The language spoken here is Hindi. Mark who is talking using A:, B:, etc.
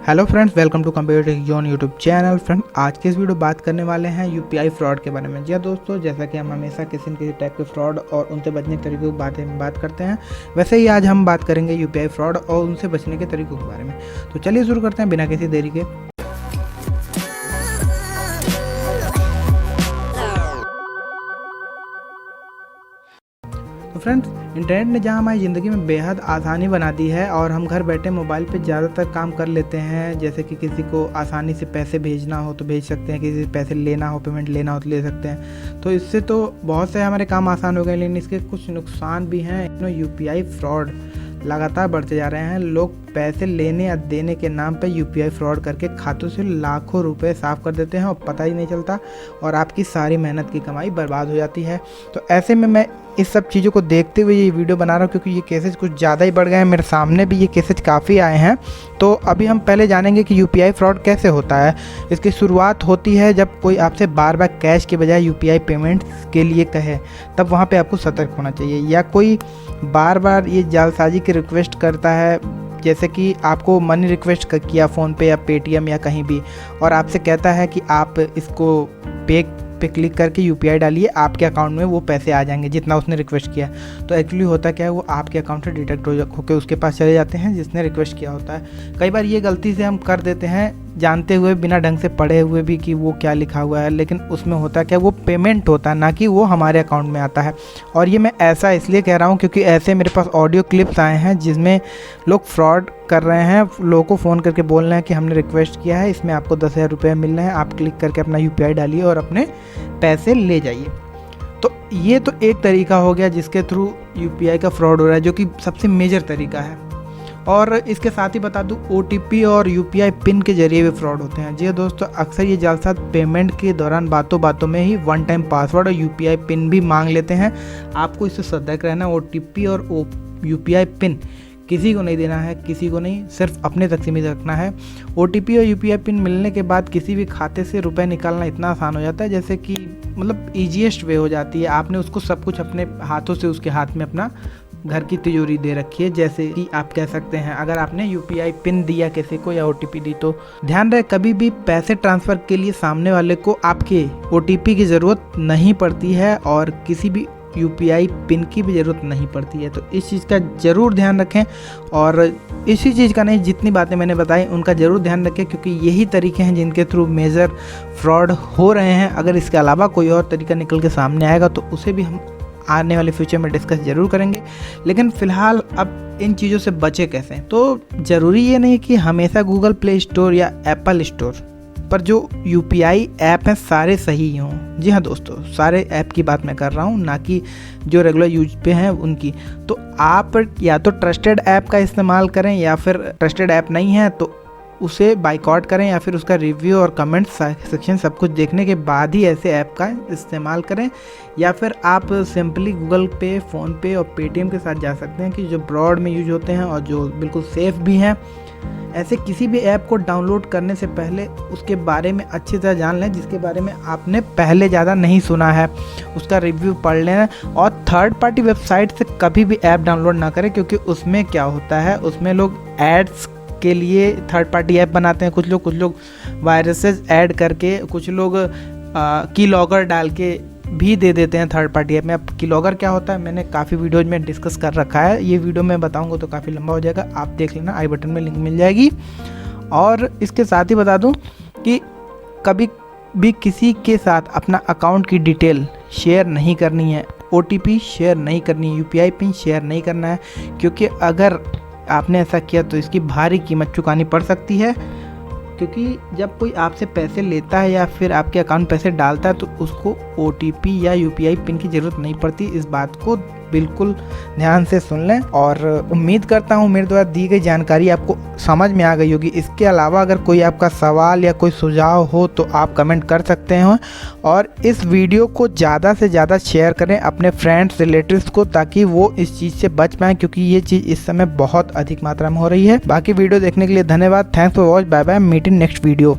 A: Hello friends, welcome to computer tech zone YouTube channel. Friend, आज के इस वीडियो बात करने वाले हैं यूपीआई फ्रॉड के बारे में। जी हाँ दोस्तों, जैसा कि हम हमेशा किसी न किसी टाइप के फ्रॉड और उनसे बचने के तरीकों के बारे में बात करते हैं, वैसे ही आज हम बात करेंगे यूपीआई फ्रॉड और उनसे बचने के तरीकों के बारे में। तो चलिए शुरू करते हैं बिना किसी देरी के। तो फ्रेंड्स, इंटरनेट ने जहां हमारी ज़िंदगी में बेहद आसानी बना दी है और हम घर बैठे मोबाइल पे ज़्यादातर काम कर लेते हैं। जैसे कि किसी को आसानी से पैसे भेजना हो तो भेज सकते हैं, किसी से पैसे लेना हो, पेमेंट लेना हो तो ले सकते हैं। तो इससे तो बहुत से हमारे काम आसान हो गए, लेकिन इसके कुछ नुकसान भी हैं। यूपीआई फ्रॉड लगातार बढ़ते जा रहे हैं। लोग पैसे लेने या देने के नाम पे यूपीआई फ्रॉड करके खातों से लाखों रुपए साफ कर देते हैं और पता ही नहीं चलता, और आपकी सारी मेहनत की कमाई बर्बाद हो जाती है। तो ऐसे में मैं इस सब चीज़ों को देखते हुए ये वीडियो बना रहा हूँ, क्योंकि ये केसेस कुछ ज़्यादा ही बढ़ गए हैं। मेरे सामने भी ये केसेस काफ़ी आए हैं। तो अभी हम पहले जानेंगे कि यूपीआई फ्रॉड कैसे होता है। इसकी शुरुआत होती है जब कोई आपसे बार बार कैश के बजाय यूपीआई पेमेंट के लिए कहे, तब वहाँ पे आपको सतर्क होना चाहिए। या कोई बार बार ये जालसाजी की रिक्वेस्ट करता है, जैसे कि आपको मनी रिक्वेस्ट किया फ़ोन पे या पेटीएम या कहीं भी, और आपसे कहता है कि आप इसको पे क्लिक करके यूपीआई डालिए, आपके अकाउंट में वो पैसे आ जाएंगे जितना उसने रिक्वेस्ट किया। तो एक्चुअली होता क्या है, वो आपके अकाउंट से डिटेक्ट होकर उसके पास चले जाते हैं जिसने रिक्वेस्ट किया होता है। कई बार ये गलती से हम कर देते हैं, जानते हुए, बिना ढंग से पढ़े हुए भी कि वो क्या लिखा हुआ है, लेकिन उसमें होता क्या, वो पेमेंट होता है, ना कि वो हमारे अकाउंट में आता है। और ये मैं ऐसा इसलिए कह रहा हूँ क्योंकि ऐसे मेरे पास ऑडियो क्लिप्स आए हैं जिसमें लोग फ्रॉड कर रहे हैं। लोगों को फ़ोन करके बोल रहे हैं कि हमने रिक्वेस्ट किया है, इसमें आपको 10,000 रुपये मिल रहे हैं, आप क्लिक करके अपना यूपीआई डालिए और अपने पैसे ले जाइए। तो ये तो एक तरीका हो गया जिसके थ्रू यूपीआई का फ्रॉड हो रहा है, जो कि सबसे मेजर तरीका है। और इसके साथ ही बता दूं, ओटीपी और यूपीआई पिन के जरिए भी फ्रॉड होते हैं। जी हाँ दोस्तों, अक्सर ये जालसाज पेमेंट के दौरान बातों बातों में ही वन टाइम पासवर्ड और यूपीआई पिन भी मांग लेते हैं। आपको इससे सतर्क रहना। ओटीपी और यूपीआई पिन किसी को नहीं देना है, किसी को नहीं, सिर्फ अपने तक सीमित रखना है। ओटीपी और यूपीआई पिन मिलने के बाद किसी भी खाते से रुपए निकालना इतना आसान हो जाता है, जैसे कि मतलब ईजीएस्ट वे हो जाती है। आपने उसको सब कुछ अपने हाथों से उसके हाथ में अपना घर की तिजोरी दे रखी है, जैसे कि आप कह सकते हैं। अगर आपने यूपीआई पिन दिया किसी को या ओटीपी दी, तो ध्यान रहे कभी भी पैसे ट्रांसफ़र के लिए सामने वाले को आपके ओटीपी की ज़रूरत नहीं पड़ती है और किसी भी यूपीआई पिन की भी ज़रूरत नहीं पड़ती है। तो इस चीज़ का ज़रूर ध्यान रखें, और इसी चीज़ का नहीं, जितनी बातें मैंने बताई उनका ज़रूर ध्यान रखें, क्योंकि यही तरीके हैं जिनके थ्रू मेजर फ्रॉड हो रहे हैं। अगर इसके अलावा कोई और तरीका निकल के सामने आएगा तो उसे भी हम आने वाले फ्यूचर में डिस्कस ज़रूर करेंगे। लेकिन फ़िलहाल अब इन चीज़ों से बचे कैसे, तो ज़रूरी ये नहीं कि हमेशा गूगल प्ले स्टोर या एप्पल स्टोर पर जो यूपीआई ऐप हैं सारे सही हों। जी हाँ दोस्तों, सारे ऐप की बात मैं कर रहा हूँ, ना कि जो रेगुलर यूज पे हैं उनकी। तो आप या तो ट्रस्टेड ऐप का इस्तेमाल करें, या फिर ट्रस्टेड ऐप नहीं है तो उसे बाइकआउट करें, या फिर उसका रिव्यू और कमेंट सेक्शन सब कुछ देखने के बाद ही ऐसे ऐप का इस्तेमाल करें। या फिर आप सिंपली गूगल पे, फ़ोनपे और पेटीएम के साथ जा सकते हैं, कि जो ब्रॉड में यूज होते हैं और जो बिल्कुल सेफ़ भी हैं। ऐसे किसी भी ऐप को डाउनलोड करने से पहले उसके बारे में अच्छी तरह जान लें, जिसके बारे में आपने पहले ज़्यादा नहीं सुना है, उसका रिव्यू पढ़ लें। और थर्ड पार्टी वेबसाइट से कभी भी ऐप डाउनलोड ना करें, क्योंकि उसमें क्या होता है, उसमें लोग एड्स के लिए थर्ड पार्टी ऐप बनाते हैं। कुछ लोग वायरसेस ऐड करके, कुछ लोग की लॉगर डाल के भी दे देते हैं थर्ड पार्टी ऐप में। अब की लॉगर क्या होता है, मैंने काफ़ी वीडियोज में डिस्कस कर रखा है। ये वीडियो मैं बताऊंगा तो काफ़ी लंबा हो जाएगा, आप देख लेना, आई बटन में लिंक मिल जाएगी। और इसके साथ ही बता दूं कि कभी भी किसी के साथ अपना अकाउंट की डिटेल शेयर नहीं करनी है, ओटीपी शेयर नहीं करनी है, यूपीआई पिन शेयर नहीं करना है, क्योंकि अगर आपने ऐसा किया तो इसकी भारी कीमत चुकानी पड़ सकती है। क्योंकि जब कोई आपसे पैसे लेता है या फिर आपके अकाउंट पैसे डालता है तो उसको ओटीपी या यूपीआई पिन की ज़रूरत नहीं पड़ती। इस बात को बिल्कुल ध्यान से सुन लें, और उम्मीद करता हूँ मेरे द्वारा दी गई जानकारी आपको समझ में आ गई होगी। इसके अलावा अगर कोई आपका सवाल या कोई सुझाव हो तो आप कमेंट कर सकते हैं, और इस वीडियो को ज़्यादा से ज़्यादा शेयर करें अपने फ्रेंड्स, रिलेटिव्स को, ताकि वो इस चीज़ से बच पाएँ, क्योंकि ये चीज़ इस समय बहुत अधिक मात्रा में हो रही है। बाकी वीडियो देखने के लिए धन्यवाद। Thanks for watch. Bye bye. Meet in next video.